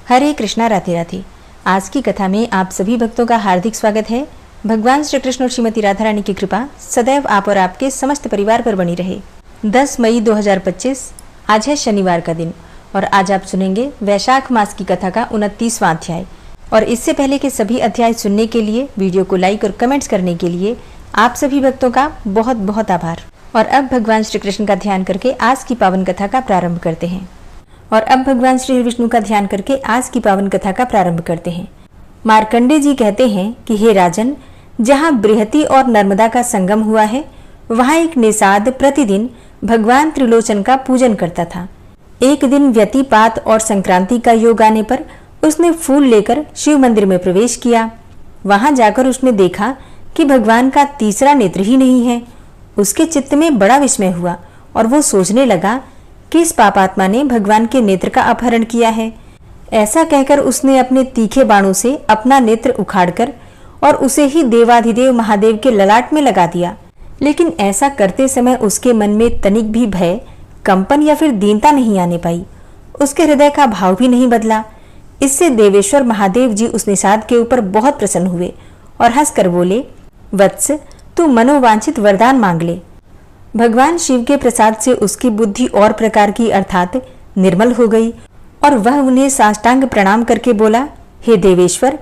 हरे कृष्णा, राधे राधे। आज की कथा में आप सभी भक्तों का हार्दिक स्वागत है। भगवान श्री कृष्ण और श्रीमती राधा रानी की कृपा सदैव आप और आपके समस्त परिवार पर बनी रहे। 10 मई 2025 आज है शनिवार का दिन और आज आप सुनेंगे वैशाख मास की कथा का 29वां अध्याय। और इससे पहले के सभी अध्याय सुनने के लिए, वीडियो को लाइक और कमेंट्स करने के लिए आप सभी भक्तों का बहुत बहुत आभार। और अब भगवान श्री कृष्ण का ध्यान करके आज की पावन कथा का प्रारंभ करते हैं। मार्कंडे जी कहते हैं कि हे राजन, जहाँ बृहति और नर्मदा का संगम हुआ है, वहाँ एक निषाद प्रतिदिन भगवान त्रिलोचन का पूजन करता था। एक दिन व्यतिपात और संक्रांति का योग आने पर उसने फूल लेकर शिव मंदिर में प्रवेश किया। वहां जाकर उसने देखा कि भगवान का तीसरा नेत्र ही नहीं है। उसके चित्त में बड़ा विस्मय हुआ और वो सोचने लगा कि इस पापात्मा ने भगवान के नेत्र का अपहरण किया है। ऐसा कहकर उसने अपने तीखे बाणों से अपना नेत्र उखाड़कर और उसे ही देवाधिदेव महादेव के ललाट में लगा दिया। लेकिन ऐसा करते समय उसके मन में तनिक भी भय, कंपन या फिर दीनता नहीं आने पाई। उसके हृदय का भाव भी नहीं बदला। इससे देवेश्वर महादेव जी उस निषाद के ऊपर बहुत प्रसन्न हुए और हंसकर बोले, वत्स, तू मनोवांछित वरदान मांग ले। भगवान शिव के प्रसाद से उसकी बुद्धि और प्रकार की अर्थात निर्मल हो गई और वह उन्हें साष्टांग प्रणाम करके बोला, हे देवेश्वर,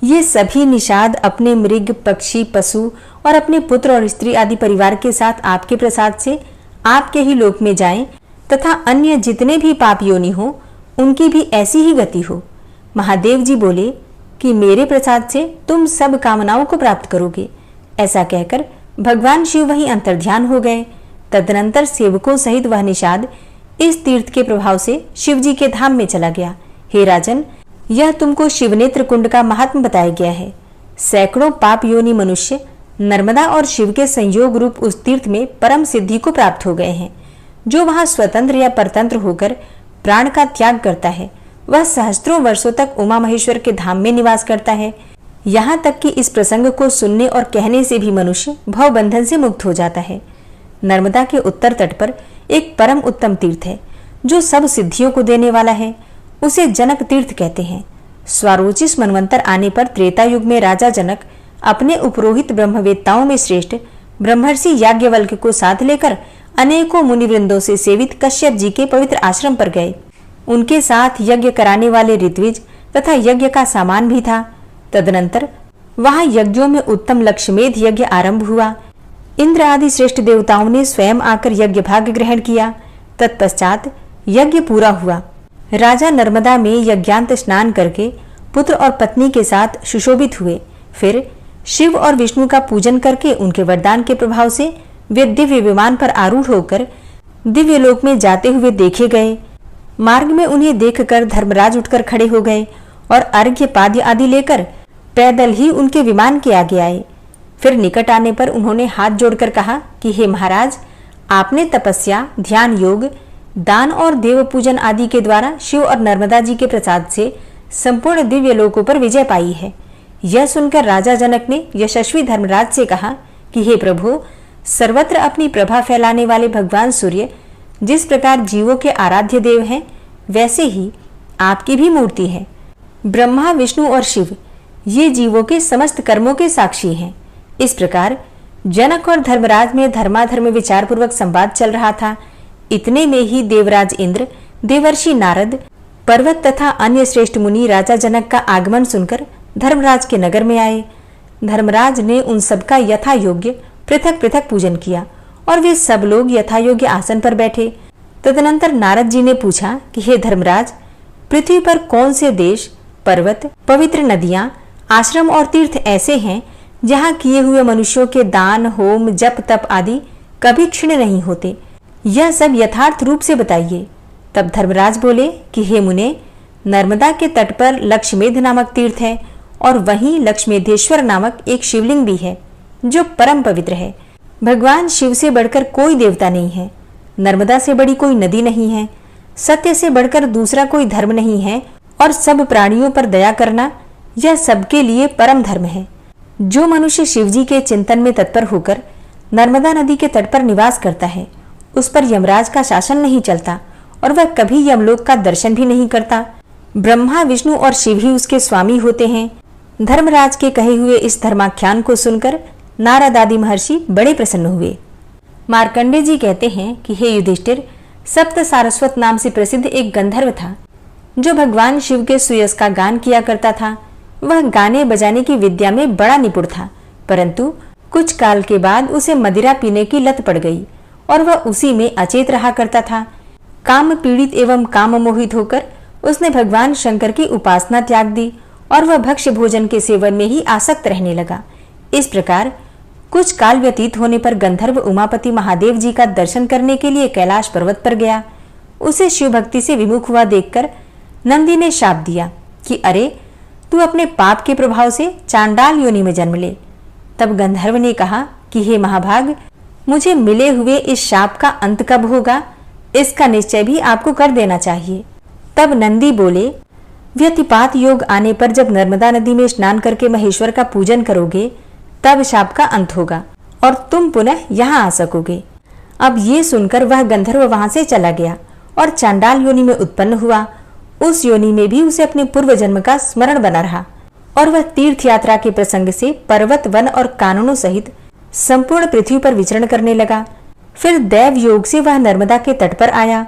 ये सभी निषाद अपने मृग, पक्षी, पशु और अपने पुत्र और स्त्री आदि परिवार के साथ आपके प्रसाद से आपके ही लोक में जाएं तथा अन्य जितने भी पाप योनि हो उनकी भी ऐसी ही गति हो। महादेव जी बोले कि मेरे प्रसाद से तुम सब कामनाओं को प्राप्त करोगे। ऐसा कहकर भगवान शिव वहीं अंतर्ध्यान हो गए। तदनंतर सेवकों सहित वह निषाद इस तीर्थ के प्रभाव से शिव जी के धाम में चला गया। हे राजन, यह तुमको शिवनेत्र कुंड का महात्म बताया गया है। सैकड़ों पाप योनि मनुष्य नर्मदा और शिव के संयोग रूप उस तीर्थ में परम सिद्धि को प्राप्त हो गए हैं। जो वहां स्वतंत्र या परतंत्र होकर प्राण का त्याग करता है, वह सहस्त्रों वर्षों तक उमा महेश्वर के धाम में निवास करता है। यहाँ तक कि इस प्रसंग को सुनने और कहने से भी मनुष्य भव बंधन से मुक्त हो जाता है। नर्मदा के उत्तर तट पर एक परम उत्तम तीर्थ है जो सब सिद्धियों को देने वाला है। उसे जनक तीर्थ कहते हैं। स्वारोचिष मनवंतर आने पर त्रेता युग में राजा जनक अपने उपरोहित ब्रह्मवेत्ताओं में श्रेष्ठ ब्रह्मर्षि याज्ञवल्क्य को साथ लेकर अनेकों मुनिवृंदों से सेवित कश्यप जी के पवित्र आश्रम पर गए। उनके साथ यज्ञ कराने वाले ऋत्विज तथा यज्ञ का सामान भी था। तदनंतर वहां यज्ञों में उत्तम लक्ष्मेध यज्ञ आरंभ हुआ। इंद्र आदि श्रेष्ठ देवताओं ने स्वयं आकर यज्ञ भाग ग्रहण किया। तत्पश्चात यज्ञ पूरा हुआ। राजा नर्मदा में यज्ञांत स्नान करके पुत्र और पत्नी के साथ सुशोभित हुए। फिर शिव और विष्णु का पूजन करके उनके वरदान के प्रभाव से वे दिव्य विमान पर आरूढ़ होकर दिव्य लोक में जाते हुए देखे गए। मार्ग में उन्हें देखकर धर्मराज उठकर खड़े हो गए और अर्घ्य पाद्य आदि लेकर पैदल ही उनके विमान के आगे आए। फिर निकट आने पर उन्होंने हाथ जोड़कर कहा कि हे महाराज, आपने तपस्या, ध्यान योग, दान और देव पूजन आदि के द्वारा शिव और नर्मदा जी के प्रसाद से संपूर्ण दिव्य लोकों पर विजय पाई है। यह सुनकर राजा जनक ने यशस्वी धर्मराज से कहा कि हे प्रभु, सर्वत्र अपनी प्रभा फैलाने वाले भगवान सूर्य जिस प्रकार जीवों के आराध्य देव हैं, वैसे ही आपकी भी मूर्ति है। ब्रह्मा, विष्णु और शिव ये जीवों के समस्त कर्मों के साक्षी हैं। इस प्रकार जनक और धर्मराज में धर्माधर्म विचार पूर्वक संवाद चल रहा था। इतने में ही देवराज इंद्र, देवर्षि नारद, पर्वत तथा अन्य श्रेष्ठ मुनि राजा जनक का आगमन सुनकर धर्मराज के नगर में आए। धर्मराज ने उन सबका यथा योग्य पृथक पृथक पूजन किया और वे सब लोग यथा योग्य आसन पर बैठे। तदनंतर नारद जी ने पूछा कि हे धर्मराज, पृथ्वी पर कौन से देश, पर्वत, पवित्र नदियां, आश्रम और तीर्थ ऐसे हैं जहाँ किए हुए मनुष्यों के दान, होम, जप, तप आदि कभी क्षीण नहीं होते? यह सब यथार्थ रूप से बताइए। तब धर्मराज बोले कि हे मुने, नर्मदा के तट पर लक्ष्मेध नामक तीर्थ है और वहीं लक्ष्मेधेश्वर नामक एक शिवलिंग भी है जो परम पवित्र है। भगवान शिव से बढ़कर कोई देवता नहीं है। नर्मदा से बड़ी कोई नदी नहीं है। सत्य से बढ़कर दूसरा कोई धर्म नहीं है और सब प्राणियों पर दया करना यह सबके लिए परम धर्म है। जो मनुष्य शिवजी के चिंतन में तत्पर होकर नर्मदा नदी के तट पर निवास करता है, उस पर यमराज का शासन नहीं चलता और वह कभी यमलोक का दर्शन भी नहीं करता। ब्रह्मा, विष्णु और शिव ही उसके स्वामी होते हैं। धर्मराज के कहे हुए इस धर्माख्यान को सुनकर नारद आदि महर्षि बड़े प्रसन्न हुए। मार्कंडेय जी कहते हैं कि हे युधिष्ठिर, सप्त सारस्वत नाम से प्रसिद्ध एक गंधर्व था जो भगवान शिव के सुयस का गान किया करता था। वह गाने बजाने की विद्या में बड़ा निपुण था, परंतु कुछ काल के बाद उसे मदिरा पीने की लत पड़ गई और वह उसी में अचेत रहा करता था। काम पीड़ित एवं काम मोहित होकर उसने भगवान शंकर की उपासना त्याग दी और वह भक्ष्य भोजन के सेवन में ही आसक्त रहने लगा। इस प्रकार कुछ काल व्यतीत होने पर गंधर्व उमापति महादेव जी का दर्शन करने के लिए कैलाश पर्वत पर गया। उसे शिव भक्ति से विमुख हुआ देखकर नंदी ने शाप दिया कि अरे, तू अपने पाप के प्रभाव से चांडाल योनि में जन्म ले। तब गंधर्व ने कहा कि हे महाभाग, मुझे मिले हुए इस शाप का अंत कब होगा, इसका निश्चय भी आपको कर देना चाहिए। तब नंदी बोले, व्यतिपात योग आने पर जब नर्मदा नदी में स्नान करके महेश्वर का पूजन करोगे तब शाप का अंत होगा और तुम पुनः यहाँ आ सकोगे। अब ये सुनकर वह गंधर्व वहां से चला गया और चांडाल योनि में उत्पन्न हुआ। उस योनि में भी उसे अपने पूर्व जन्म का स्मरण बना रहा और वह तीर्थ यात्रा के प्रसंग से पर्वत, वन और काननों सहित संपूर्ण पृथ्वी पर विचरण करने लगा। फिर दैव योग से वह नर्मदा के तट पर आया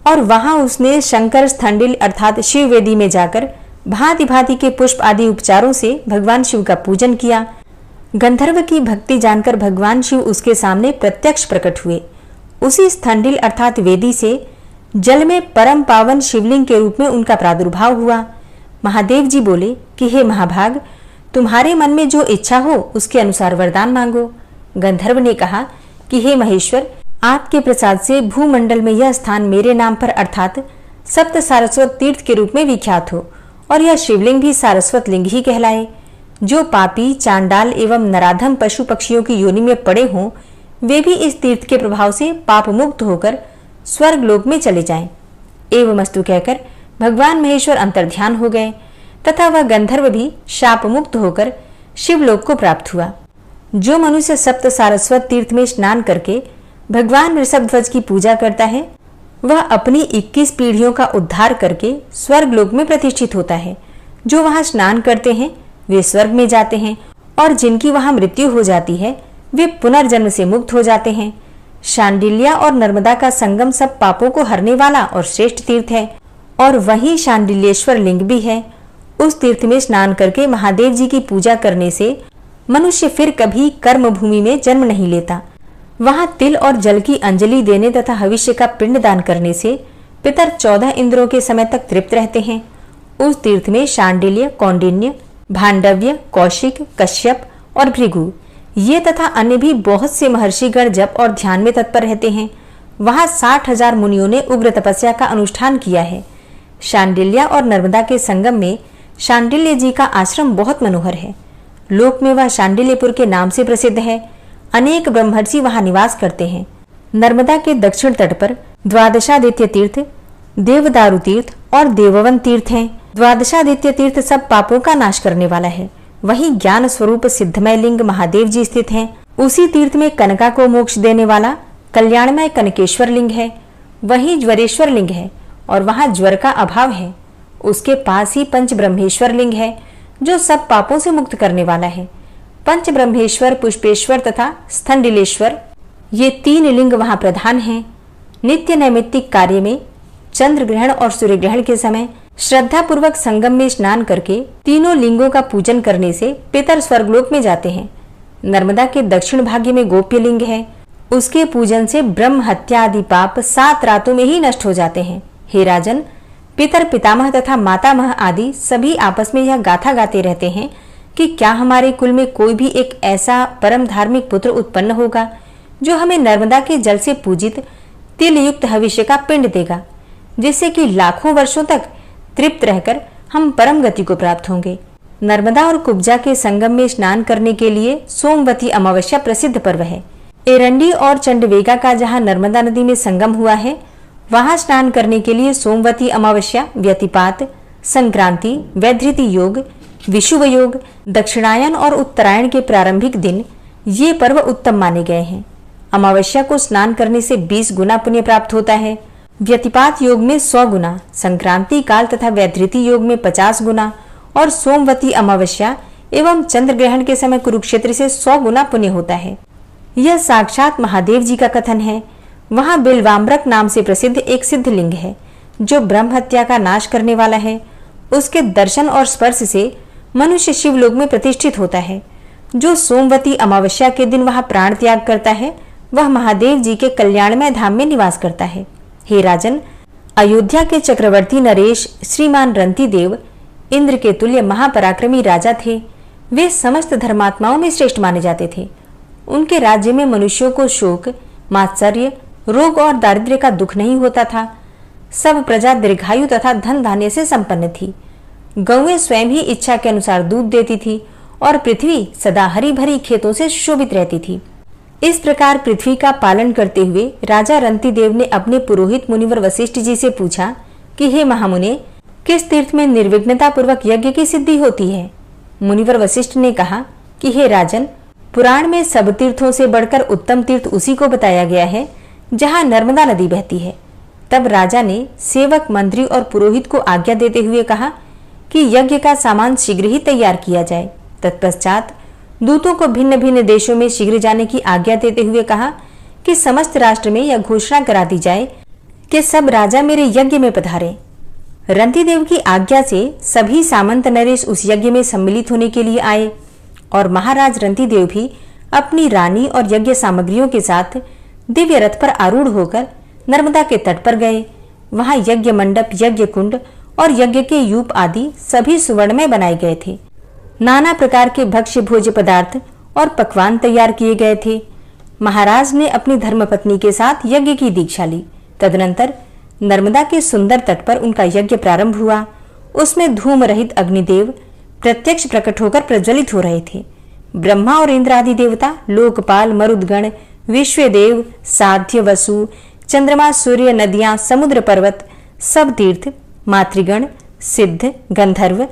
और वहां उसने शंकर स्थंडिल अर्थात शिव वेदी में जाकर भांति भांति के पुष्प आदि उपचारों से भगवान शिव का पूजन किया। गंधर्व की भक्ति जानकर भगवान शिव उसके सामने प्रत्यक्ष प्रकट हुए। उसी स्थंडिल अर्थात वेदी से जल में परम पावन शिवलिंग के रूप में उनका प्रादुर्भाव हुआ। महादेव जी बोले कि हे महाभाग, तुम्हारे मन में जो इच्छा हो उसके अनुसार वरदान मांगो। गंधर्व ने कहा कि हे महेश्वर, आपके प्रसाद से भूमंडल में यह स्थान मेरे नाम पर अर्थात सप्त सारस्वत तीर्थ के रूप में विख्यात हो और यह शिवलिंग भी सारस्वत लिंग ही कहलाए। जो पापी, चांडाल एवं नराधम पशु पक्षियों की योनि में पड़े हों वे भी इस तीर्थ के प्रभाव से पाप मुक्त होकर स्वर्ग लोक में चले जाएं। एवमस्तु कहकर भगवान महेश्वर अंतर्ध्यान हो गए तथा वह गंधर्व भी शाप मुक्त होकर शिवलोक को प्राप्त हुआ। जो मनुष्य सप्त सारस्वत तीर्थ में स्नान करके भगवान ऋषभध्वज की पूजा करता है वह अपनी 21 पीढ़ियों का उद्धार करके स्वर्ग लोक में प्रतिष्ठित होता है। जो वहां स्नान करते हैं वे स्वर्ग में जाते हैं और जिनकी वहां मृत्यु हो जाती है वे पुनर्जन्म से मुक्त हो जाते हैं। शांडिल्या और नर्मदा का संगम सब पापों को हरने वाला और श्रेष्ठ तीर्थ है और वहीं शांडिल्येश्वर लिंग भी है। उस तीर्थ में स्नान करके महादेव जी की पूजा करने से मनुष्य फिर कभी कर्म भूमि में जन्म नहीं लेता। वहां तिल और जल की अंजलि देने तथा हविष्य का पिंड दान करने से पितर 14 इंद्रों के समय तक तृप्त रहते हैं। उस तीर्थ में शांडिल्य, कौंडिन्य, भांडव्य, कौशिक, कश्यप और भृगु ये तथा अन्य भी बहुत से महर्षिगण जप और ध्यान में तत्पर रहते हैं। वहां 60,000 मुनियों ने उग्र तपस्या का अनुष्ठान किया है। शांडिल्या और नर्मदा के संगम में शांडिल्य जी का आश्रम बहुत मनोहर है। लोक में वह शांडिल्यपुर के नाम से प्रसिद्ध है। अनेक ब्रह्मर्षि वहां निवास करते हैं। नर्मदा के दक्षिण तट पर द्वादशादित्य तीर्थ, देवदारु तीर्थ और देववन तीर्थ हैं। द्वादशादित्य तीर्थ सब पापों का नाश करने वाला है। वहीं ज्ञान स्वरूप सिद्धमय लिंग महादेव जी स्थित हैं। उसी तीर्थ में कनका को मोक्ष देने वाला कल्याणमय कनकेश्वर लिंग है। वहीं ज्वरेश्वर लिंग है और वहां ज्वर का अभाव है। उसके पास ही पंच ब्रह्मेश्वर लिंग है जो सब पापों से मुक्त करने वाला है। पंच ब्रह्मेश्वर, पुष्पेश्वर तथा स्थंडिलेश्वर ये 3 लिंग वहां प्रधान हैं। नित्य नैमित्तिक कार्य में चंद्र ग्रहण और सूर्य ग्रहण के समय श्रद्धा पूर्वक संगम में स्नान करके तीनों लिंगों का पूजन करने से पितर स्वर्गलोक में जाते हैं। नर्मदा के दक्षिण भाग्य में गोप्य लिंग है। उसके पूजन से ब्रह्म हत्या आदि पाप 7 रातों में ही नष्ट हो जाते हैं। हे राजन, पितर, पितामह तथा मातामह आदि सभी आपस में यह गाथा गाते रहते हैं कि क्या हमारे कुल में कोई भी एक ऐसा परम धार्मिक पुत्र उत्पन्न होगा जो हमें नर्मदा के जल से पूजित तिल युक्त हविष्य का पिंड देगा, जिससे कि लाखों वर्षों तक तृप्त रहकर हम परम गति को प्राप्त होंगे। नर्मदा और कुब्जा के संगम में स्नान करने के लिए सोमवती अमावस्या प्रसिद्ध पर्व है। एरंडी और चंडवेगा का जहाँ नर्मदा नदी में संगम हुआ है वहां स्नान करने के लिए सोमवती अमावस्या, व्यतिपात, संक्रांति, वैधृति योग, विषुव योग, दक्षिणायन और उत्तरायण के प्रारंभिक दिन ये पर्व उत्तम माने गए हैं। अमावस्या को स्नान करने से 20 गुना पुण्य प्राप्त होता है व्यतिपात योग में 100 गुना, संक्रांति काल तथा वैधृति योग में 50 गुना और सोमवती अमावस्या एवं चंद्र ग्रहण के समय कुरुक्षेत्र से 100 गुना पुण्य होता है। यह साक्षात महादेव जी का कथन है। वहां बिल्वाम्बरक नाम से प्रसिद्ध एक सिद्ध लिंग है जो ब्रह्म हत्या का नाश करने वाला है। उसके दर्शन और स्पर्श से मनुष्य शिवलोक में प्रतिष्ठित होता है। जो सोमवती अमावस्या के दिन वहां प्राण त्याग करता है वह महादेव जी के कल्याणमय धाम में निवास करता है। हे राजन, अयोध्या के चक्रवर्ती नरेश श्रीमान रंती देव इंद्र के तुल्य महापराक्रमी राजा थे। वे समस्त धर्मात्माओं में श्रेष्ठ माने जाते थे। उनके राज्य में मनुष्यों को शोक, मात्सर्य, रोग और दारिद्र्य का दुख नहीं होता था। सब प्रजा दीर्घायु तथा धन धान्य से संपन्न थी। गौएं स्वयं ही इच्छा के अनुसार दूध देती थी और पृथ्वी सदा हरी भरी खेतों से शोभित रहती थी। इस प्रकार पृथ्वी का पालन करते हुए राजा रंती देव ने अपने पुरोहित मुनिवर वशिष्ठ जी से पूछा कि हे महामुने, किस तीर्थ में निर्विघ्नता पूर्वक यज्ञ की सिद्धि होती है? मुनिवर वशिष्ठ ने कहा कि हे राजन, पुराण में सब तीर्थों से बढ़कर उत्तम तीर्थ उसी को बताया गया है जहाँ नर्मदा नदी बहती है। तब राजा ने सेवक, मंत्री और पुरोहित को आज्ञा देते हुए कहा कि यज्ञ का सामान शीघ्र ही तैयार किया जाए। तत्पश्चात दूतों को भिन्न भिन्न देशों में शीघ्र जाने की आज्ञा देते हुए कहा कि समस्त राष्ट्र में यह घोषणा करा दी जाए कि सब राजा मेरे यज्ञ में पधारें। रंतीदेव की आज्ञा से सभी सामंत नरेश उस यज्ञ में सम्मिलित होने के लिए आए और महाराज रंतीदेव भी अपनी रानी और यज्ञ सामग्रियों के साथ दिव्य रथ पर आरूढ़ होकर नर्मदा के तट पर गए। वहां यज्ञ मंडप, यज्ञ कुंड और यज्ञ के यूप आदि सभी सुवर्ण में बनाए गए थे। नाना प्रकार के भक्ष्य भोज्य पदार्थ और पकवान तैयार किए गए थे। महाराज ने अपनी धर्मपत्नी के साथ यज्ञ की दीक्षा ली। तदनंतर नर्मदा के सुंदर तट पर उनका यज्ञ प्रारंभ हुआ। उसमें धूम रहित अग्निदेव प्रत्यक्ष प्रकट होकर प्रज्वलित हो रहे थे। ब्रह्मा और इंद्र आदि देवता, लोकपाल, मरुदगण, विश्वदेव, साध्य, वसु, चंद्रमा, सूर्य, नदियां, समुद्र, पर्वत, सब तीर्थ, मातृगण, सिद्ध, गंधर्व,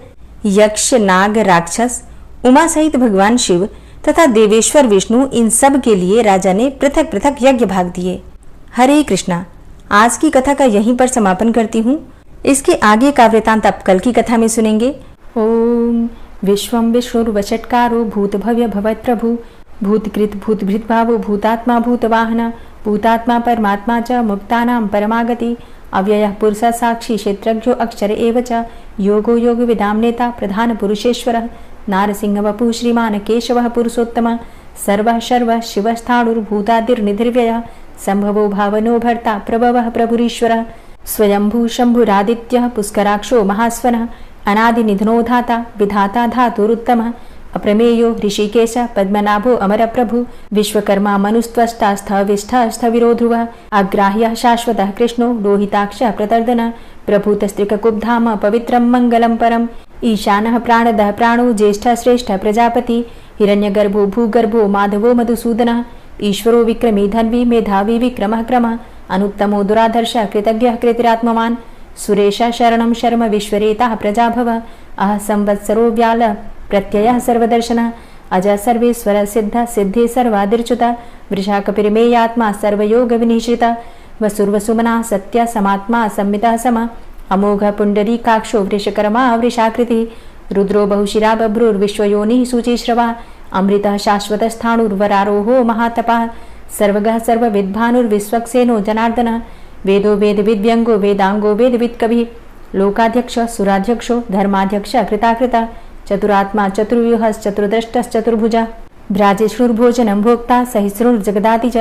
यक्ष, नाग, राक्षस, उमा सहित भगवान शिव तथा देवेश्वर विष्णु, इन सब के लिए राजा ने पृथक पृथक यज्ञ भाग दिए। हरे कृष्णा। आज की कथा का यहीं पर समापन करती हूँ। इसके आगे का वृतांत आप कल की कथा में सुनेंगे। ओम विश्वम विष्णुर्वषट्कारो भूत भव्य भवत प्रभु भूतकृत भूतभृत भावो भूतात्मा भूतवाहन भूतात्मा परमात्मा च मुक्तानां परमागति अव्ययः पुरुषः साक्षी क्षेत्रज्ञो अक्षर एव च योगो योग विदाम नेता प्रधान पुरुषेश्वरः नारसिंह वपु श्रीमान केशवः पुरुषोत्तम सर्वः शर्वः शिवस्थाणुर्भूतादिर्निधिर्व्ययः संभवो भावनो भर्ता प्रभवः प्रभुरीश्वरः स्वयंभू शंभुरादित्यः पुष्कराक्षो महास्वनः अनादिनिधनो धाता विधाता धातुरुत्तमः अप्रमेयो ऋषिकेश पद्मनाभो अमरप्रभु विश्वकर्मा मनुस्त्वष्टा स्थविष्ठ स्थविरो ध्रुवः अग्राह्यः शाश्वतः कृष्णो लोहिताक्षः प्रतर्दनः प्रभूतस्त्रिककुब्धाम पवित्रं मङ्गलं परम् ईशानः प्राणदः प्राणो ज्येष्ठः श्रेष्ठः प्रजापति हिरण्यगर्भो भूगर्भो माधवो मधुसूदनः ईश्वरो विक्रमी धन्वी मेधावी विक्रमः क्रमः अनुत्तमो दुराधर्षः कृतज्ञः कृतिरात्मवान् सुरेशः शरणं शर्म विश्वरेताः प्रजाभवः अह संवत्सरो व्याल प्रत्ययः सर्वदर्शनः अज सर्वेश्वर सिद्ध सिद्धि सर्वादिर्च्युत वृषाकपिर्मेयात्मा सर्वयोग विनिश्रित वसुर्वसुमना सत्य समात्मा संमितः सम अमोघ पुंडरीकाक्षो वृषकर्मा वृषाकृतिः रुद्रो बहुशिरा बभ्रुर्विश्वयोनिः शुचिश्रवा अमृतः शाश्वतस्थाणुर्वरारोहो महातपः सर्वगः सर्वविद्भानुर्विश्वक्सेनो जनार्दनः वेदो वेदविद्व्यङ्गो वेदांगो वेदवित्कविः लोकाध्यक्ष सुराध्यक्षो धर्माध्यक्ष कृताकृता चतुरात्मा चतुर्व्यूहश्चतुर्द्रष्टश्चतुर्भुजः भ्राजेष्णुर्भोजनं भोक्ता सहिष्णुर्जगदाति च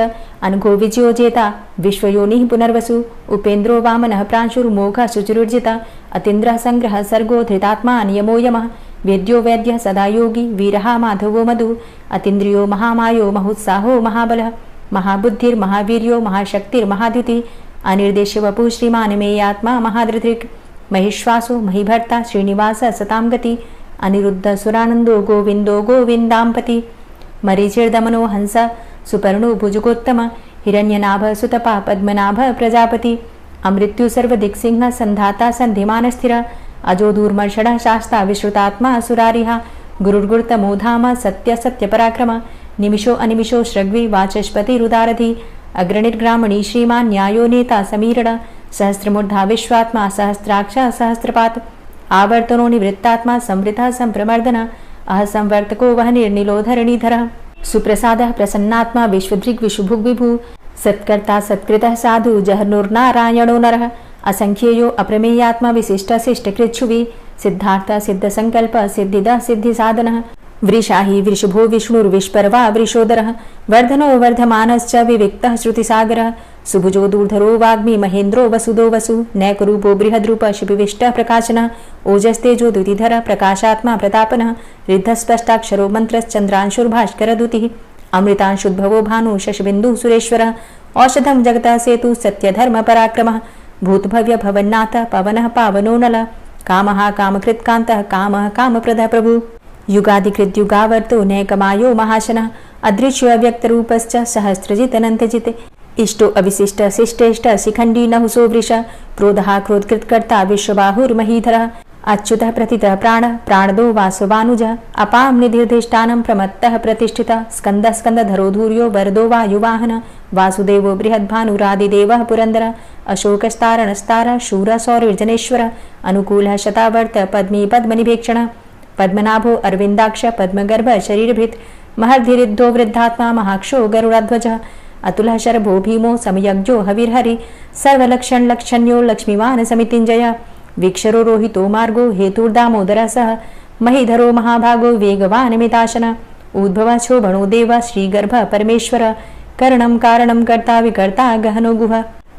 अनघो विजयो जेता विश्वयोनिः पुनर्वसु उपेन्द्रो वामनः प्रांशुर्मोघः शुचिरुर्जिता अतीन्द्रः संग्रहः सर्गो धृतात्मा नियमो यमः वेद्यो वैद्यः सदा योगी वीरः माधवो मधु अतीन्द्रियो महामायो महोत्साहो महाबलः महाबुद्धिर्महावीर्यो महाशक्तिर्महाद्युतिः अनिर्देश्य वपु श्रीमान् मेयात्मा महाधृतिर् महिश्वासो महीभर्ता श्रीनिवास सतां गति अनिरुद्ध सुरानंदो गोविंदो गोविंदांपति मरीचिर्दमनो हंस सुपर्णो भुजगोत्तम हिरण्यनाभ सुतपा पद्मनाभ प्रजापति अमृत्यु सर्वदिक्सिंह संधाता संधिमान स्थिर अजो दूर्मर्षण शास्ता विश्रुतात्मा सुरारिहा गुरुर्गुर्तमो धाम सत्य सत्य पराक्रम निमिषो अनिमिषो श्रग्वी वाचस्पति रुदारधि अग्रणिर्ग्रामणी श्रीमान न्यायो नेता समीरण सहस्रमूर्धा विश्वात्मा सहस्राक्ष सहस्रपात आवर्तनो निवृत्तात्मा संवृता संप्रमर्दन अहसंवर्तको वह निर्निलो धरणीधर सुप्रसादः प्रसन्नात्मा विश्वदृग् विशुभुग् विभु सत्कर्ता सत्कृतः साधु जहनुर्नारायणो नरः असंख्येयो अप्रमेयात्मा विशिष्ट शिष्टकृच्छुवि सिद्धार्थ सिद्ध संकल्प सिद्धिदः सिद्धि साधनः वृषाहि वृषभो विष्णुर्विष्पर्वा वृषोदरः वर्धनो वर्धमानश्च विविक्तः श्रुतिसागरः सुभुजो दूर्धरो वाग्मी महेन्द्रो वसुदो वसु नैकरूपो बृहद्रूप शिपिविष्टः प्रकाशनः ओजस्तेजो द्युतिधर प्रकाशात्मा प्रतापनः रिद्धस्पष्टाक्षरो मन्त्रश्चन्द्रांशुर्भास्करदुतिः अमृतांशुद्भवो भानु शशबिन्दुः सुरेश्वरः औषधं जगतः सेतु सत्यधर्म पराक्रमः भूतभव्य भवन्नाथ पवनः पावनो नलः कामः कामकृत्कान्तः कामः कामप्रदः प्रभु युगादिकृत युगावर्तो नैकमायो महाशनः अदृश्यो अव्यक्तरूपश्च सहस्रजित् अनन्तजित् इष्टो अविशिष्ट शिष्टेष्ट शिखण्डी नहुसो वृष क्रोधः क्रोधकृत्कर्ता विश्वबाहुर्महीधरः अच्युतः प्रतितः प्राणदो वासवानुजः अपां निधिर्धिष्ठानं प्रमत्तः प्रतिष्ठितः स्कन्दः स्कन्दधरो धूर्यो वरदो वायुवाहनः वासुदेवो बृहद्भानुरादिदेवः पुरन्दरः अशोकस्तारणस्तारः शूरः सौरिर्जनेश्वरः अनुकूलः शतावर्त पद्मी पद्मनिभेक्षणः पद्मनाभो अरविन्दाक्ष पद्मगर्भ शरीरभृत् महर्धिरिद्धो वृद्धात्मा महाक्षो गरुडाध्वजः अतुलः शरभो भीमो समयज्ञो हविर्हरि सर्वलक्षणलक्षण्यो लक्ष्मीवान् समितिञ्जयः वीक्षरो रोहितो मार्गो हेतुर्दामोदरः सह महीधरो महाभागो वेगवान् मिताशनः उद्भवः शोभनो देव श्रीगर्भ परमेश्वर करणं कारणं कर्ता विकर्ता गहनो गुह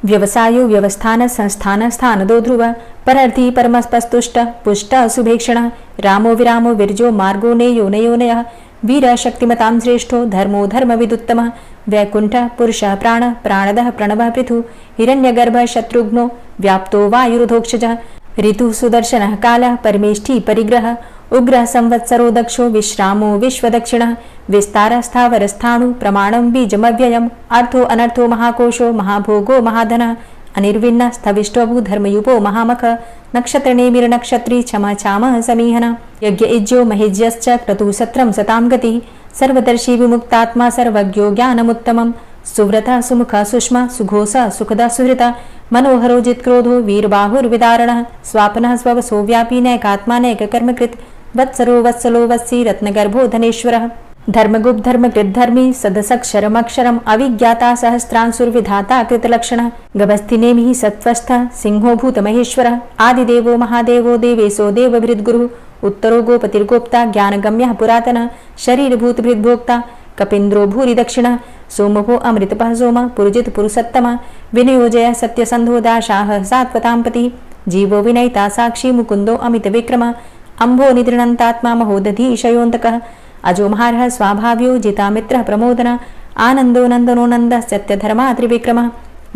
व्यवसायो व्यवस्थान संस्थान स्थानदो ध्रुव परर्थी परमस्पस्तुष्ट पुष्ट सुभेक्षण रामो विरामो विरजो मार्गो नेयो नयोनयः वीर शक्तिमतां श्रेष्ठो धर्मो धर्मविदुत्तमः वैकुण्ठः पुरुषः प्राणदः प्रणवः पृथु हिरण्यगर्भः शत्रुघ्नो व्याप्तो वायुरुधोक्षजः ऋतुः सुदर्शनः कालः परमेष्ठी परिग्रह उग्रः संवत्सरो दक्षो विश्रामो विश्वदक्षिणः विस्तारस्थावरस्थाणु प्रमाणं बीजमव्ययम् अर्थो अनर्थो महाकोशो महाभोगो महाधनः अनिर्विण्णः स्थविष्टोऽभू धर्मयुपो महामख नक्षत्रनेमिर्नक्षत्री क्षमा क्षामः समीहनः यज्ञ इज्यो महिज्यश्च क्रतुः सत्रं सतां गतिः सर्वदर्शी विमुक्तात्मा सर्वज्ञो ज्ञानमुत्तमम् सुव्रतः सुमुखः सुष्मा सुघोषः सुखदः सुहृतः मनोहरो जित्क्रोधो वीरबाहुर्विदारणः स्वापनः स्ववसो व्यापी नैकात्मा नैककर्मकृत् वत्सरो वत्सलो वत्सी रत्नगर्भो धनेश्वरः धर्मगुप्त धर्मकृद्धर्मी सदसक्षरमक्षरम् अविज्ञाता सहस्रांशुर्विधाता कृतलक्षणः गभस्तिनेमिः सत्त्वस्थः सिंहो भूतमहेश्वरः आदिदेवो महादेवो देवेशो देवभृद्गुरुः उत्तरो गोपतिर्गोप्ता ज्ञानगम्यः पुरातनः शरीरभूतभृद्भोक्ता कपीन्द्रो भूरि दक्षिणः सोमभो अमृतपः सोमः पुरुजित पुरुषोत्तमः विनियोजय सत्यसन्धो दाशाः सात्वतां पतिः जीवो विनयिता साक्षी मुकुन्दो अमितविक्रमः अम्भो निद्रणन्तात्मा महोदधीशयोऽन्तकः अजो महारः स्वाभाव्यो जितामित्रः प्रमोदनः आनन्दो नन्दनो नन्दः सत्यधर्मा त्रिविक्रमः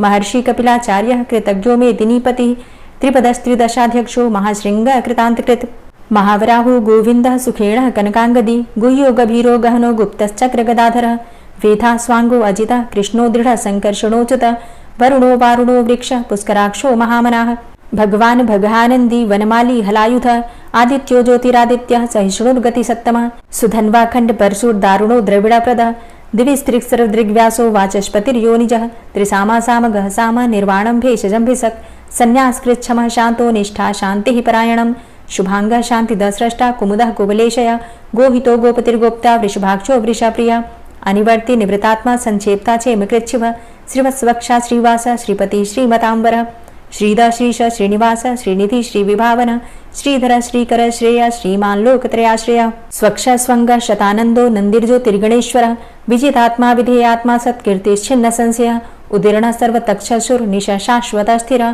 महर्षि कपिलाचार्यः कृतज्ञो मेदिनीपतिः त्रिपदस्त्रिदशाध्यक्षो महाशृङ्गः कृतान्तकृत् महावराहो गोविन्दः सुखेणः कनकाङ्गदी गुह्यो गभीरो गहनो गुप्तश्चक्रगदाधरः वेधा स्वाङ्गो अजितः कृष्णो दृढः सङ्कर्षणोच्युतः वरुणो वारुणो वृक्षः पुष्कराक्षो महामनाः भगवान् भगानन्दी वनमाली हलायुधः आदित्यो ज्योतिरादित्यः सहिष्णुर्गतिसत्तमः सुधन्वाखण्ड परशुर्दारुणो द्रविडप्रदः दिविस्त्रिक्सरदृग्व्यासो वाचस्पतिर्योनिजः त्रिसामा सामगः साम निर्वाणं भेषजम्भिषक् सन्न्यासकृच्छमः शान्तो निष्ठा शान्तिः परायणम् शुभांगः शान्तिदः स्रष्टा कुमुदः कुवलेशय गोहितो गोपतिर्गोप्ता वृषभाक्षो वृषाप्रिया अनिवर्ति निवृतात्मा संक्षेप्ता चेमकृच्छिवः श्रीवत्सवक्षा श्रीवास श्रीपति श्रीमतांबर श्रीधर श्रीश श्रीनिवास श्रीनिधि श्रीविभावन श्रीधर श्रीकर श्रेय श्रीमान् लोकत्रयाश्रय स्वक्ष स्वंग शतानंदो नंदिर्ज्योतिर्गणेश्वर विजितात्मा विधेयात्मा सत्कीर्तिश्छिन्न संशय उदीर्ण सर्वतक्षसुर निश शाश्वत स्थिर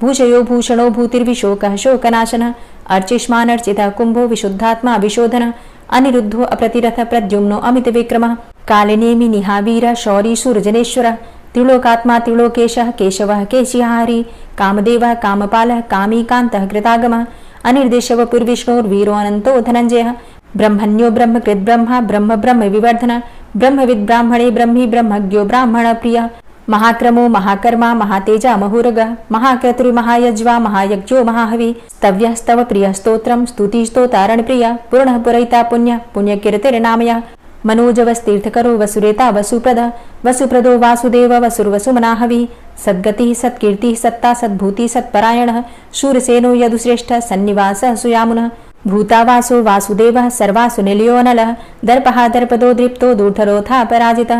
भूषयो भूषणो भूतिर्विशोकः शोकनाशनः अर्चिष्मानर्चितः कुंभो विशुद्धात्मा विशोधन अनिरुद्धो अप्रतिरथ प्रद्युम्नो अमितविक्रमः कालिनेमि निहावीर शौरी सूर्यजनेश्वर त्रिलोकात्मा त्रिलोकेशः केशवः केशिहारी कामदेवः कामपालः कामीकान्तः कृतागमः अनिर्देशव पुर्विष्णोर्वीरो अनन्तो धनञ्जयः ब्रह्मण्यो ब्रह्मकृत् ब्रह्मा ब्रह्म ब्रह्म विवर्धन ब्रह्मविद् ब्राह्मणे ब्रह्मी ब्रह्मज्ञो ब्राह्मण प्रियः महाक्रमो महाकर्मा महातेजा महुरगः महाक्रतुर्महायज्वा महायज्ञो महाहवि स्तव्यः स्तव प्रियः स्तोत्रं स्तुतिस्तोतारणप्रियः पूर्णः पुरयिता पुण्यः पुण्यकीर्तिर्नामयः मनोजवस्तीर्थकरो वसुरेता वसुप्रद वसुप्रदो वासुदेव वसुर्वसुमनाहवि सद्गतिः सत्कीर्तिः सत्ता सद्भूति सत्परायणः शूरसेनो यदुश्रेष्ठः सन्निवासः सुयामुनः भूतावासो वासुदेवः सर्वासु निलयोनलः दर्पः दर्पदो दीप्तो दूर्धरोथा पराजितः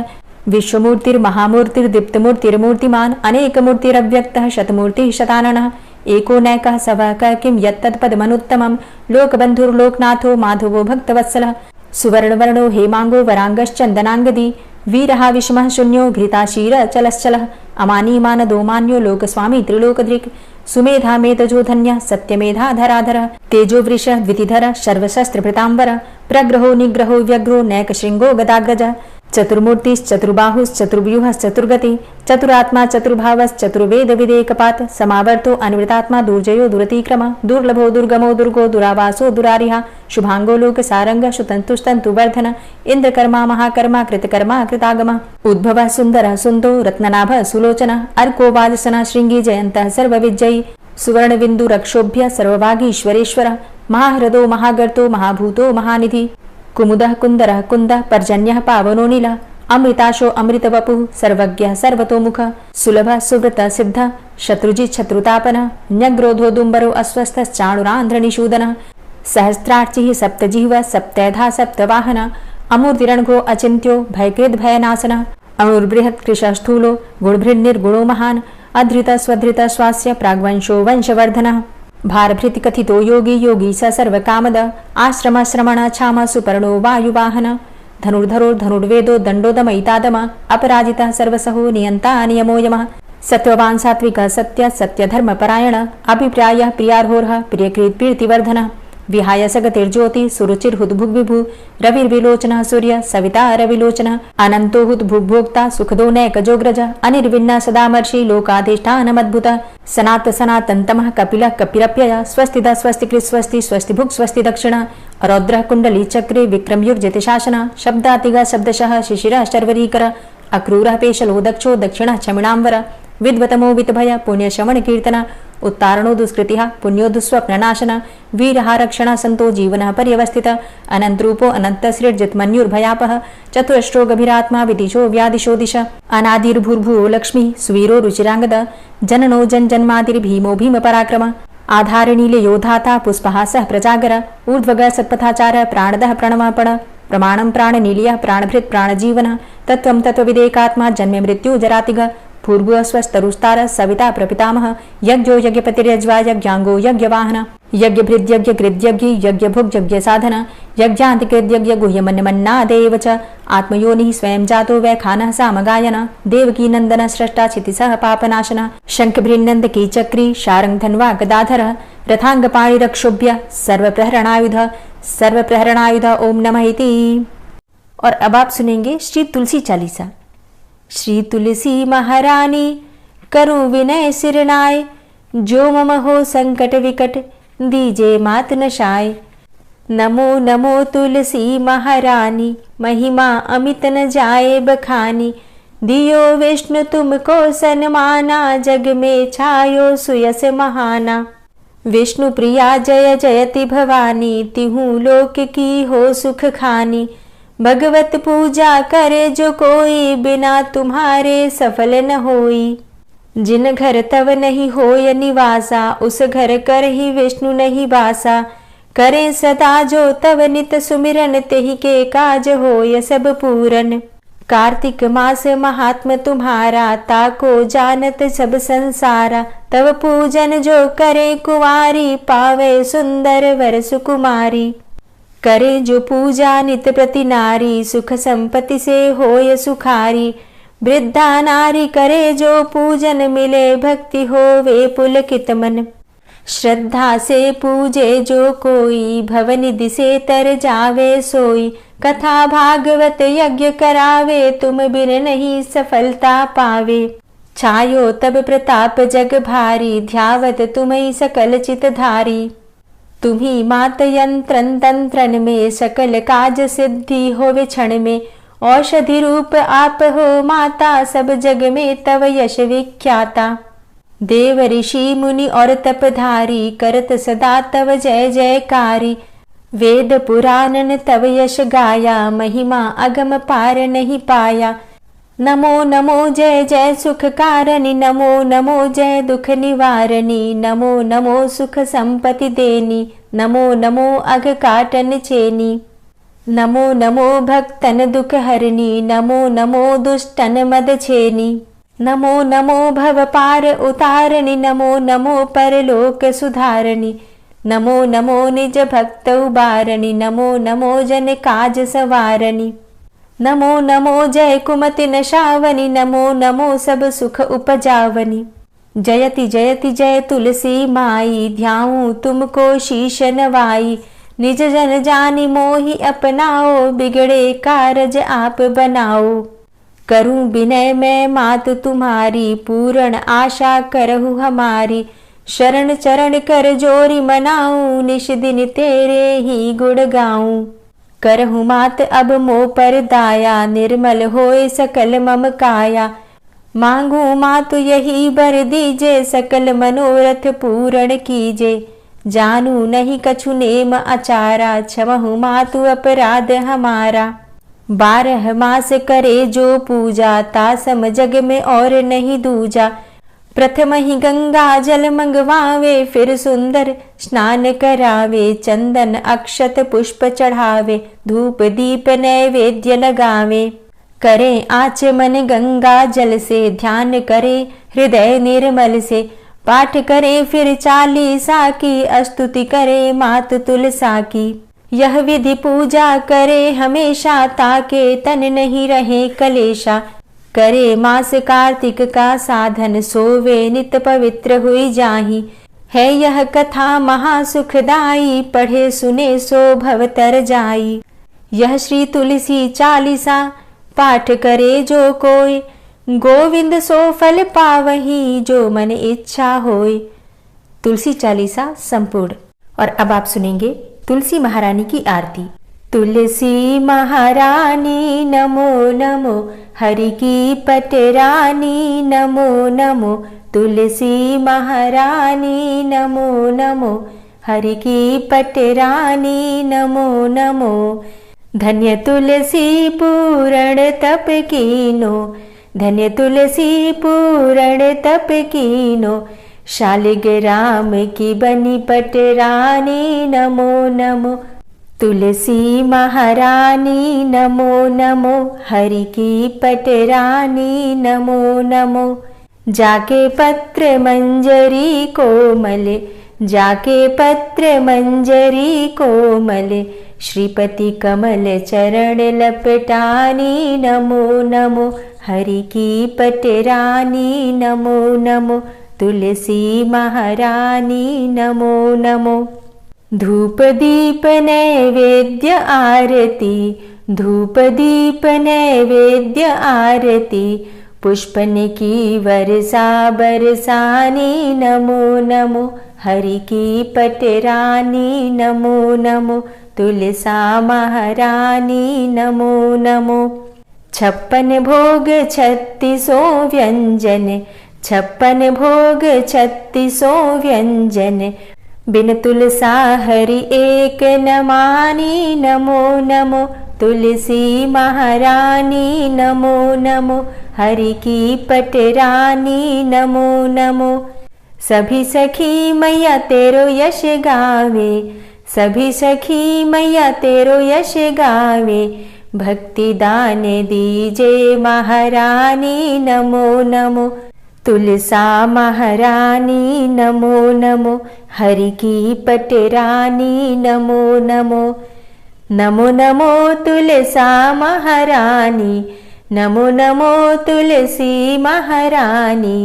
विश्वमूर्तिर्महामूर्तिर्दीप्तमूर्तिर्मूर्तिमान् अनेकमूर्तिरव्यक्तः शतमूर्तिः शताननः एको नैकः सवः क किं यत्तत्पदमनुत्तमं लोकबन्धुर्लोकनाथो माधवो भक्तवत्सलः सुवर्णवर्णो हेमांगो वरांगश्चन्दनांगदी वीरः विषमः शून्यो घृताशीर चलश्चलः अमानीमानदो मान्यो लोकस्वामी त्रिलोकधृक् सुमेधा मेधजो धन्यः सत्यमेधा धराधरः तेजो वृषः द्वितिधरः सर्वशस्त्रभृताम्बरः प्रग्रहो निग्रहो व्यग्रो नैकशृङ्गो गदाग्रजः चतुर्मूर्तिश्चतुर्बाहुश्चतुर्व्यूहश्चतुर्गति चतुरात्मा चतुर्भावश्चतुर्वेद विदेकपात समावर्तो अनिवृतात्मा दुर्जयो दुरतिक्रम दुर्लभो दुर्गमो दुर्गो दुरावासो दुरारिहा शुभांगो लोक सारंग सुतंतुस्तंतु वर्धन इंद्रकर्मा महाकर्मा कृतकर्मा कृतागम उद्भव सुंदर सुंदो रत्ननाभ सुलोचन अर्को वाजसन श्रृंगी जयंत सर्वविजयी सुवर्ण बिंदु रक्षोभ्य सर्वभागीश्वरेश्वर महाहृदो महागर्तो महाभूतो महानिधि कुमुदः कुंदरः कुंदः पर्जन्यः पावनो नीलः अमृताशो अमृतवपुः सर्वज्ञः सर्वतोमुख सुलभ सुव्रत सिद्ध शत्रुजित् शत्रुतापनः न्यग्रोधोदुम्बरो अस्वस्थश्चाणुरान्ध्रनिषूदनः सहस्रार्चिः सप्तजिह्वः सप्तैधा सप्तवाहनः अमूर्तिरणघो अचिन्त्यो भयकृद् भयनाशनः अणुर्बृहत् कृशः स्थूलो गुणभृन्निर्गुणो महान् अधृत स्वधृत स्वास्य प्राग्वंशो वंशवर्धनः भारभृत कथितो योगी योगी स सर्वकामद आश्रम श्रमण छाम सुपर्णो वायुवाहन धनुर्धरो धनुर्वेदो दण्डोदमयितादम अपराजितः सर्वसहो नियन्ता नियमो यमः सत्ववान् सात्विकः सत्य सत्यधर्मपरायण अभिप्रायः प्रियार्होरः प्रियकृत् प्रीतिवर्धनः विहाय सगतिर्ज्योति सुरुचिर्हुद्भुग्विभु रविर्विलोचनः सूर्य सविता रविलोचनः अनन्तो हुद्भुग्भोक्ता सुखदो नैकजोग्रज अनिर्विण्ण सदामर्षि लोकाधिष्ठानमद्भुतः सनात सनातन्तमः कपिलः कपिरप्ययः स्वस्तिदा स्वस्तिकृत् स्वस्ति स्वस्तिभुक् स्वस्ति दक्षिणः रौद्रः कुण्डली चक्रे विक्रमयुर्जित शासनः शब्दातिगः शब्दशः शिशिरः शर्वरीकर अक्रूरः पेशलो दक्षो दक्षिणः क्षमिणाम्बर विद्वतमो वितभय पुण्यशमन कीर्तन उत्तारणो दुष्कृतिः पुण्यो दुःस्वप्ननाशन वीरः रक्षण संतो जीवनः पर्यवस्थित अनन्तरूपो अनन्तसृज्जितमन्युर्भयापः चतुरष्ट्रो गभीरात्मा विदिशो व्यादिशो दिश अनादिर्भूर्भुवो लक्ष्मी सुवीरो रुचिरांगद जननो जन्मादिर्भीमो भीम पराक्रम आधारनीले योधाता पुष्पहासः प्रजागर ऊर्ध्वग सत्पथाचार प्राणदः प्रणवापण प्रमाणं प्राणनीलियः प्राणभृत् प्राणजीवनः तत्त्वं तत्त्वविदेकात्मा जन्म मृत्यु जरातिग पूर्व स्वस्तरुस्तार सविता प्रपितामह यज्ञो यज्ञपतिर्यज्वा यज्ञांगो यज्ञवाहन यज्ञभृद्यज्ञ कृद्यज्ञ यज्ञभुग् यज्ञ साधन यज्ञान्तिकृद्यज्ञ गुह्यमन्यमन्नादेव च आत्मयोनिः स्वयं जातो वैखानः सामगायन देवकी नंदन स्रष्टा क्षितिसः पापनाशन शंखभृन्नन्दकी चक्री शारंगधन्वा गदाधरः रथांगपाणिरक्षोभ्य सर्वप्रहरणायुध ओम नमः इति। और अब आप सुनेंगे श्री तुलसी चालीसा। श्री तुलसी महारानी करूं विनय सिरनाय जो मम हो संकट विकट दीजे मात नशाय। नमो नमो तुलसी महारानी महिमा अमित न जाए बखानी दियो विष्णु तुमको सन्माना जग में छायो सुयस महाना। विष्णु प्रिया जय जयति भवानी तिहु लोक की हो सुख खानी। भगवत पूजा करे जो कोई बिना तुम्हारे सफल न होई। जिन घर तव नहीं होय निवासा उस घर कर ही विष्णु नहीं बासा। करे सदा जो तव नित सुमिरन तेहि के काज होय सब पूरन। कार्तिक मास महात्म तुम्हारा ताको जानत सब संसारा। तव पूजन जो करे कुंवारी पावे सुंदर वर सुकुमारी। करे जो पूजा नित प्रति नारी सुख संपत्ति से होय सुखारी। वृद्धा नारी करे जो पूजन मिले भक्ति होवे पुलकित मन। श्रद्धा से पूजे जो कोई भवनिधि से तर जावे सोई। कथा भागवत यज्ञ करावे तुम बिन नहीं सफलता पावे। छायो तब प्रताप जग भारी ध्यावत तुम्हि सकल चित धारी। तुम्ही मात यंत्रन तंत्रन में सकल काज सिद्धि होवे क्षण में। औषधि रूप आप हो माता सब जग में तव यश विख्याता। देव ऋषि मुनि और तपधारी करत सदा तव जय जयकारी। वेद पुराणन तव यश गाया, महिमा अगम पार नहीं पाया। नमो नमो जय जय सुख कारणी, नमो नमो जय दुख निवारणी, नमो नमो सुख संपत्ति देनी, नमो नमो अघ काटन चेनी। नमो नमो भक्तन दुख हरणी, नमो नमो दुष्टन मद छेनी। नमो नमो भव पार उतारणी, नमो नमो परलोक सुधारणी, नमो नमो निज भक्त उबारणी, नमो नमो जन काज सवारणी। नमो नमो जय कुमति नशावनी, नमो नमो सब सुख उपजावनी। जयति जयति जय तुलसी माई, ध्याऊं तुमको शीश नवाई। निज जन जानि मोहि अपनाओ, बिगड़े कारज आप बनाओ। करूं विनय मैं मात तुम्हारी, पूर्ण आशा करहु हमारी। शरण चरण कर जोरी मनाऊं, निश दिन तेरे ही गुण गाऊं। करहु मात अब मोह पर दाया, निर्मल होए सकल मम काया। मांगू मातु यही बर दीजे, सकल मनोरथ पूर्ण कीजे। जानू नहीं कछु नेम आचारा, क्षमहु मातु अपराध हमारा। 12 मास करे जो पूजा, तासम जग में और नहीं दूजा। प्रथम ही गंगा जल मंगवावे, फिर सुंदर स्नान करावे। चंदन अक्षत पुष्प चढ़ावे, धूप दीप नैवेद्य लगावे। करे आचमन गंगा जल से, ध्यान करे हृदय निर्मल से। पाठ करे फिर 40 की, स्तुति करे मात तुलसा की। यह विधि पूजा करे हमेशा, ताके तन नहीं रहे कलेशा। करे मास कार्तिक का साधन, सोवे नित पवित्र हुई जाही। है यह कथा महासुखदाई, पढ़े सुने सो भव तर जाई। यह श्री तुलसी 40 पाठ करे जो कोई, गोविंद सो फल पावही, जो मन इच्छा होय। तुलसी 40 संपूर्ण। और अब आप सुनेंगे तुलसी महारानी की आरती। तुलसी महारानी नमो नमो, हरि की पटरानी नमो नमो। तुलसी महारानी नमो नमो, हरि की पटरानी नमो नमो। धन्य तुलसी पूर्ण तप कीनो, धन्य तुलसी पूर्ण तप कीनो। शालिग्राम की बनी पटरानी नमो नमो। तुलसी महारानी नमो नमो, हरि की पटरानी नमो नमो। जाके पत्र मंजरी कोमल, जाके पत्र मंजरी कोमल। श्रीपति कमल चरण लपटानी नमो नमो, हरि की पटरानी नमो नमो। तुलसी महारानी नमो नमो। धूप दीप नैवेद्य आरती, धूप दीप नैवेद्य आरती। पुष्पन की वर्षा बरसानी नमो नमो, हरि की पटरानी नमो नमो। तुलसा महारानी नमो नमो। 56 भोग 36 व्यंजन, 56 भोग 36 व्यंजन। बिन तुलसा हरि एक न मानी नमो नमो। तुलसी महारानी नमो नमो, हरि की पटरानी नमो नमो। सभी सखी मैया तेरो यश गावे, सभी सखी मैया तेरो यश गावे। भक्ति दान दीजे महारानी नमो नमो। तुलसा महारानी नमो नमो, हरि की पटरानी नमो नमो। नमो नमो तुलसा महारानी, नमो नमो तुलसी महारानी।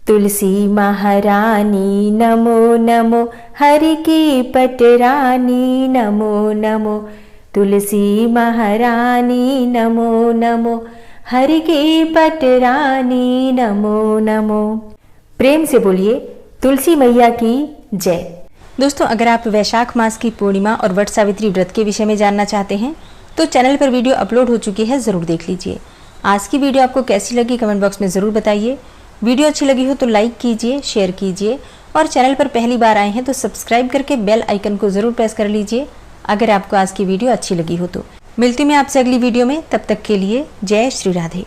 तुलसी महारानी नमो नमो, हरि की पटरानी नमो नमो। तुलसी महारानी नमो नमो, हरि की पटरानी नमो नमो। प्रेम से बोलिए तुलसी मैया की जय। दोस्तों, अगर आप वैशाख मास की पूर्णिमा और वट सावित्री व्रत के विषय में जानना चाहते हैं तो चैनल पर वीडियो अपलोड हो चुकी है, ज़रूर देख लीजिए। आज की वीडियो आपको कैसी लगी कमेंट बॉक्स में ज़रूर बताइए। वीडियो अच्छी लगी हो तो लाइक कीजिए, शेयर कीजिए और चैनल पर पहली बार आए हैं तो सब्सक्राइब करके बेल आइकन को ज़रूर प्रेस कर लीजिए। अगर आपको आज की वीडियो अच्छी लगी हो तो। मिलती हूँ मैं आपसे अगली वीडियो में, तब तक के लिए जय श्री राधे।